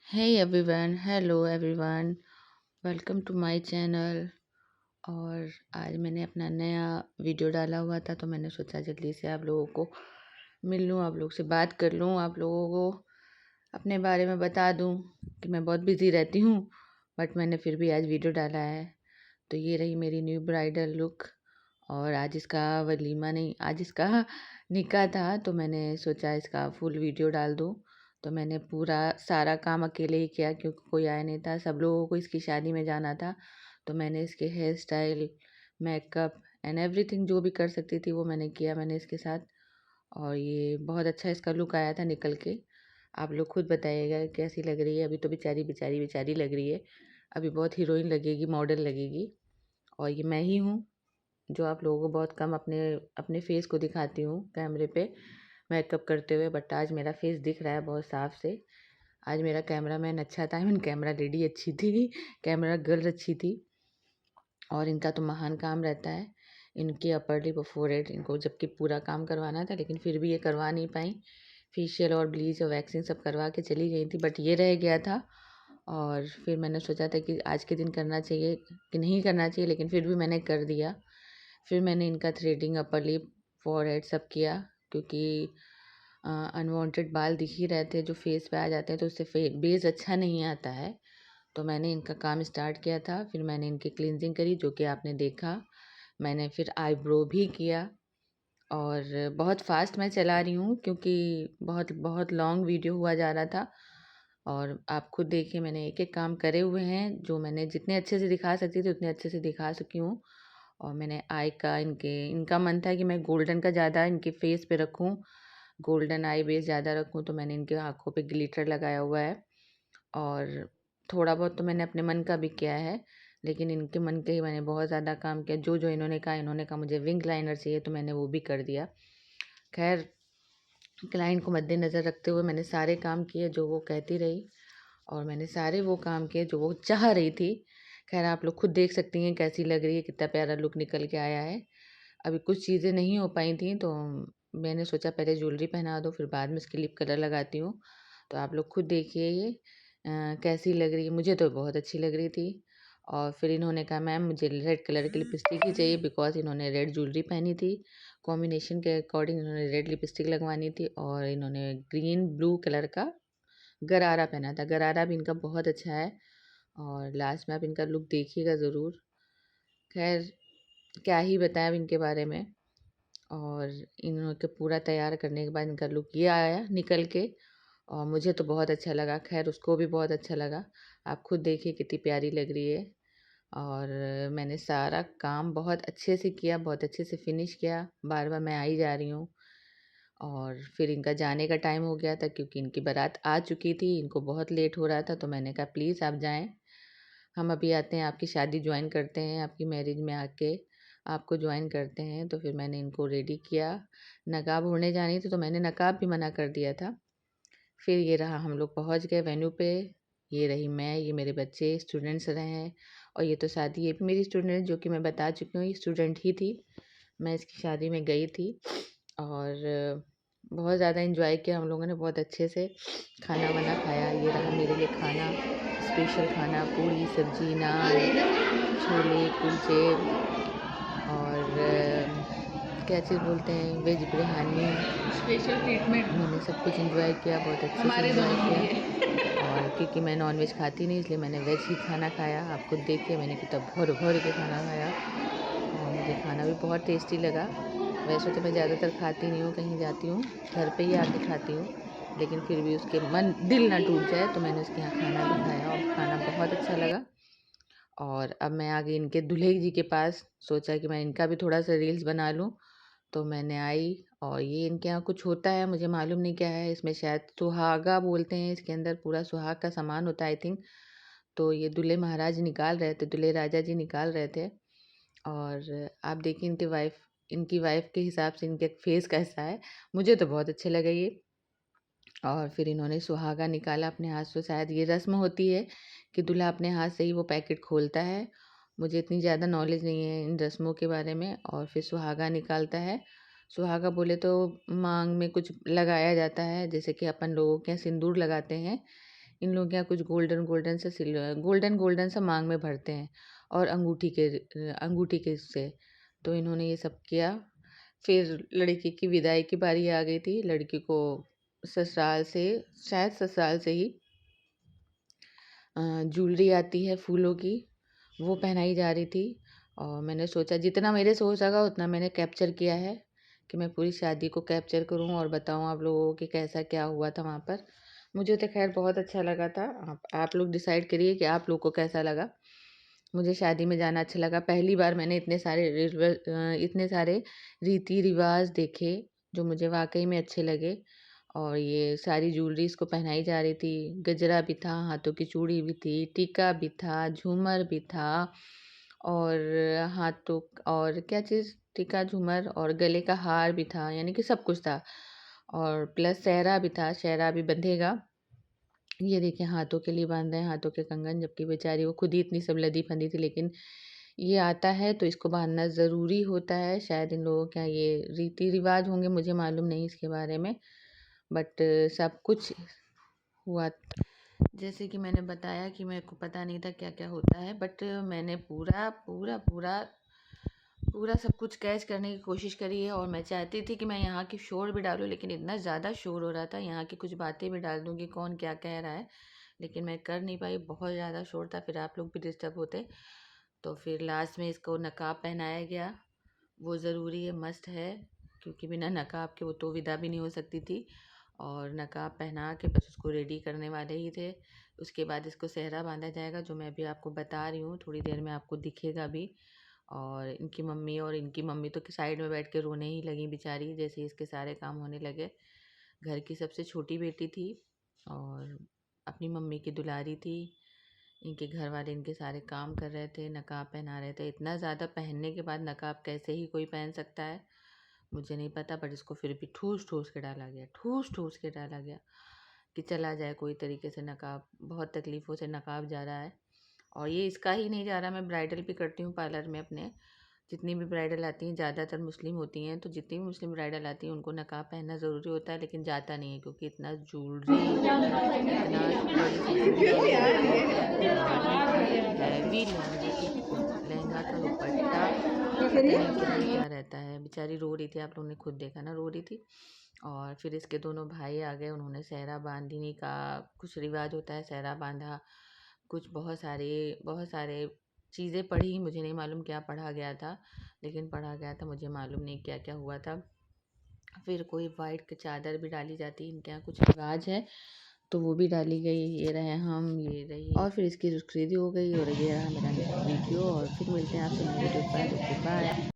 Hello everyone, welcome to my channel. और आज मैंने अपना नया वीडियो डाला हुआ था, तो मैंने सोचा जल्दी से आप लोगों को मिल लूँ, आप लोग से बात कर लूँ, आप लोगों को अपने बारे में बता दूँ कि मैं बहुत बिज़ी रहती हूँ, बट मैंने फिर भी आज वीडियो डाला है। तो ये रही मेरी न्यू ब्राइडल लुक। और आज इसका वलीमा नहीं, आज इसका निकाह था, तो मैंने सोचा इसका फुल वीडियो डाल दूँ। तो मैंने पूरा सारा काम अकेले ही किया क्योंकि कोई आया नहीं था, सब लोगों को इसकी शादी में जाना था। तो मैंने इसके hair style, makeup and everything जो भी कर सकती थी वो मैंने किया मैंने इसके साथ। और ये बहुत अच्छा इसका लुक आया था निकल के। आप लोग खुद बताइएगा कैसी लग रही है। अभी तो बेचारी बेचारी बेचारी लग रही है, अभी बहुत हीरोइन लगेगी, मॉडल लगेगी। और ये मैं ही हूँ जो आप लोगों को बहुत कम अपने अपने फेस को दिखाती हूँ कैमरे पे मेकअप करते हुए, बट आज मेरा फेस दिख रहा है बहुत साफ से। आज मेरा कैमरामैन अच्छा था, आई मीन कैमरा लेडी अच्छी थी, कैमरा गर्ल अच्छी थी। और इनका तो महान काम रहता है, इनकी अपर लिप और फोरहेड, इनको जबकि पूरा काम करवाना था लेकिन फिर भी ये करवा नहीं पाई। फेशियल और ब्लीच और वैक्सिंग सब करवा के चली गई थी, बट ये रह गया था। और फिर मैंने सोचा था कि आज के दिन करना चाहिए कि नहीं करना चाहिए, लेकिन फिर भी मैंने कर दिया। फिर मैंने इनका थ्रेडिंग, अपर लिप, फोरहेड सब किया, क्योंकि अनवांटेड बाल दिख ही रहे थे जो फेस पे आ जाते हैं, तो उससे बेस अच्छा नहीं आता है। तो मैंने इनका काम स्टार्ट किया था। फिर मैंने इनकी क्लींजिंग करी जो कि आपने देखा। मैंने फिर आईब्रो भी किया। और बहुत फास्ट मैं चला रही हूँ क्योंकि बहुत बहुत लॉन्ग वीडियो हुआ जा रहा था। और आप खुद देखिए, मैंने एक एक काम करे हुए हैं, जो मैंने जितने अच्छे से दिखा सकती थी उतने अच्छे से दिखा सकी हूँ। और मैंने आई का इनका मन था कि मैं गोल्डन का ज़्यादा इनके फेस पे रखूँ, गोल्डन आई बेस ज़्यादा रखूँ, तो मैंने इनके आँखों पे ग्लिटर लगाया हुआ है। और थोड़ा बहुत तो मैंने अपने मन का भी किया है, लेकिन इनके मन के ही मैंने बहुत ज़्यादा काम किया। जो जो इन्होंने कहा मुझे विंग लाइनर चाहिए, तो मैंने वो भी कर दिया। खैर, क्लाइंट को मद्देनज़र रखते हुए मैंने सारे काम किए जो वो कहती रही, और मैंने सारे वो काम किए जो वो चाह रही थी। खैर, आप लोग खुद देख सकती हैं कैसी लग रही है, कितना प्यारा लुक निकल के आया है। अभी कुछ चीज़ें नहीं हो पाई थी, तो मैंने सोचा पहले ज्वेलरी पहना दो, फिर बाद में इसकी लिप कलर लगाती हूँ। तो आप लोग खुद देखिए ये कैसी लग रही है। मुझे तो बहुत अच्छी लग रही थी। और फिर इन्होंने कहा मैम मुझे रेड कलर की लिपस्टिक ही चाहिए, बिकॉज़ इन्होंने रेड ज्वेलरी पहनी थी। कॉम्बिनेशन के अकॉर्डिंग इन्होंने रेड लिपस्टिक लगवानी थी, और इन्होंने ग्रीन ब्लू कलर का गरारा पहना था। गरारा भी इनका बहुत अच्छा है, और लास्ट में आप इनका लुक देखिएगा ज़रूर। खैर, क्या ही बताएं अब इनके बारे में। और इनको पूरा तैयार करने के बाद इनका लुक ये आया निकल के, और मुझे तो बहुत अच्छा लगा। खैर, उसको भी बहुत अच्छा लगा। आप खुद देखिए कितनी प्यारी लग रही है। और मैंने सारा काम बहुत अच्छे से किया, बहुत अच्छे से फिनिश किया। बार बार मैं आई जा रही हूँ। और फिर इनका जाने का टाइम हो गया था क्योंकि इनकी बारात आ चुकी थी, इनको बहुत लेट हो रहा था, तो मैंने कहा प्लीज़ आप जाएं, हम अभी आते हैं, आपकी शादी ज्वाइन करते हैं, आपकी मैरिज में आके आपको ज्वाइन करते हैं। तो फिर मैंने इनको रेडी किया। नकाब ओढ़ने जानी थी, तो मैंने नकाब भी मना कर दिया था। फिर ये रहा, हम लोग पहुंच गए वेन्यू पे। ये रही मैं, ये मेरे बच्चे स्टूडेंट्स रहे हैं। और ये तो शादी, ये भी मेरी स्टूडेंट जो कि मैं बता चुकी हूँ, ये स्टूडेंट ही थी। मैं इसकी शादी में गई थी। और बहुत ज़्यादा एंजॉय किया हम लोगों ने, बहुत अच्छे से खाना वाना खाया। ये रहा मेरे लिए खाना, स्पेशल खाना, पूरी सब्जी, नान, छोले कुलचे, और क्या चीज़ बोलते हैं, वेज बिरयानी। स्पेशल ट्रीटमेंट मैंने सब कुछ एंजॉय किया, बहुत अच्छे से हमारे एंजॉय दोनों के किया। लिए। और क्योंकि मैं नॉन वेज खाती नहीं, इसलिए मैंने वेज ही खाना खाया। आप खुद देखिए मैंने कितना भर भर के खाना खाया, और मुझे खाना भी बहुत टेस्टी लगा। वैसे तो मैं ज़्यादातर खाती नहीं हूँ, कहीं जाती हूँ घर पे ही आके खाती हूँ, लेकिन फिर भी उसके मन दिल ना टूट जाए, तो मैंने उसके यहाँ खाना भी खाया और खाना बहुत अच्छा लगा। और अब मैं आ गई इनके दूल्हे जी के पास, सोचा कि मैं इनका भी थोड़ा सा रील्स बना लूँ। तो मैंने आई, और ये इनके यहाँ कुछ होता है, मुझे मालूम नहीं क्या है, इसमें शायद सुहागा बोलते हैं, इसके अंदर पूरा सुहाग का सामान होता है आई थिंक। तो ये दूल्हे महाराज निकाल रहे थे, दूल्हे राजा जी निकाल रहे थे। और आप देखिए इनकी वाइफ के हिसाब से इनके फेस कैसा है। मुझे तो बहुत अच्छे लगे ये। और फिर इन्होंने सुहागा निकाला अपने हाथ से, शायद ये रस्म होती है कि दूल्हा अपने हाथ से ही वो पैकेट खोलता है। मुझे इतनी ज़्यादा नॉलेज नहीं है इन रस्मों के बारे में। और फिर सुहागा निकालता है। सुहागा बोले तो मांग में कुछ लगाया जाता है, जैसे कि अपन लोगों के यहाँ सिंदूर लगाते हैं, इन लोगों के यहाँ कुछ गोल्डन सा मांग में भरते हैं और अंगूठी के उससे। तो इन्होंने ये सब किया। फिर लड़की की विदाई की बारी आ गई थी। लड़की को ससुराल से, शायद ससुराल से ही ज्वेलरी आती है फूलों की, वो पहनाई जा रही थी। और मैंने सोचा जितना मेरे से हो सका उतना मैंने कैप्चर किया है कि मैं पूरी शादी को कैप्चर करूं और बताऊं आप लोगों को कि कैसा क्या हुआ था वहाँ पर। मुझे तो खैर बहुत अच्छा लगा था। आप लोग डिसाइड करिए कि आप लोग को कैसा लगा। मुझे शादी में जाना अच्छा लगा। पहली बार मैंने इतने सारे रीति रिवाज देखे जो मुझे वाकई में अच्छे लगे। और ये सारी ज्वेलरी इसको पहनाई जा रही थी। गजरा भी था, हाथों की चूड़ी भी थी, टीका भी था, झूमर भी था और हाथों और क्या चीज़, टीका, झूमर और गले का हार भी था, यानी कि सब कुछ था। और प्लस सेहरा भी था, सेहरा भी बंधेगा। ये देखिए हाथों के लिए बांध रहे हैं, हाथों के कंगन, जबकि बेचारी वो खुद ही इतनी सब लदी फंदी थी, लेकिन ये आता है तो इसको बांधना ज़रूरी होता है। शायद इन लोगों के यहाँ ये रीति रिवाज होंगे, मुझे मालूम नहीं इसके बारे में, बट सब कुछ हुआ। जैसे कि मैंने बताया कि मेरे को पता नहीं था क्या क्या होता है, बट मैंने पूरा पूरा पूरा पूरा सब कुछ कैच करने की कोशिश करी है। और मैं चाहती थी कि मैं यहाँ की शोर भी डालूँ, लेकिन इतना ज़्यादा शोर हो रहा था, यहाँ की कुछ बातें भी डाल दूँ कि कौन क्या कह रहा है, लेकिन मैं कर नहीं पाई, बहुत ज़्यादा शोर था, फिर आप लोग भी डिस्टर्ब होते। तो फिर लास्ट में इसको नकाब पहनाया गया। वो ज़रूरी है, मस्ट है, क्योंकि बिना नकाब के वो तो विदा भी नहीं हो सकती थी। और नकाब पहना के बस उसको रेडी करने वाले ही थे। उसके बाद इसको सेहरा बांधा जाएगा, जो मैं अभी आपको बता रही हूँ, थोड़ी देर में आपको दिखेगा भी। और इनकी मम्मी तो साइड में बैठ के रोने ही लगी बेचारी, जैसे इसके सारे काम होने लगे। घर की सबसे छोटी बेटी थी और अपनी मम्मी की दुलारी थी। इनके घर वाले इनके सारे काम कर रहे थे, नकाब पहना रहे थे। इतना ज़्यादा पहनने के बाद नकाब कैसे ही कोई पहन सकता है मुझे नहीं पता, बट इसको फिर भी ठूस ठूस के डाला गया, ठूस ठूस के डाला गया कि चला जाए कोई तरीके से नकाब। बहुत तकलीफ़ों से नकाब जा रहा है। और ये इसका ही नहीं जा रहा, मैं ब्राइडल भी करती हूँ पार्लर में अपने। जितनी भी ब्राइडल आती हैं ज़्यादातर मुस्लिम होती हैं, तो जितनी भी मुस्लिम ब्राइडल आती हैं उनको नकाब पहनना ज़रूरी होता है, लेकिन जाता नहीं है क्योंकि इतना ज्वेलरी, इतना बड़ी सी ज्वेलरी होती है, हैवी लहंगा का दुपट्टा, पता नहीं क्या ही क्या रहता है। बेचारी रो रही थी, आप लोगों ने खुद देखा ना, रो रही थी। और फिर इसके दोनों भाई आ गए, उन्होंने सेहरा बांधने का कुछ रिवाज होता है, सेहरा बांधा। कुछ बहुत सारे चीज़ें पढ़ी, मुझे नहीं मालूम क्या पढ़ा गया था, लेकिन पढ़ा गया था, मुझे मालूम नहीं क्या क्या हुआ था। फिर कोई वाइट चादर भी डाली जाती है, इनके यहाँ कुछ रिवाज है, तो वो भी डाली गई। ये रहे हम, ये रही, और फिर इसकी रुखसती हो गई। और ये रहा मेरा वीडियो, और फिर मिलते हैं आपसे नए वीडियो पर। Okay bye.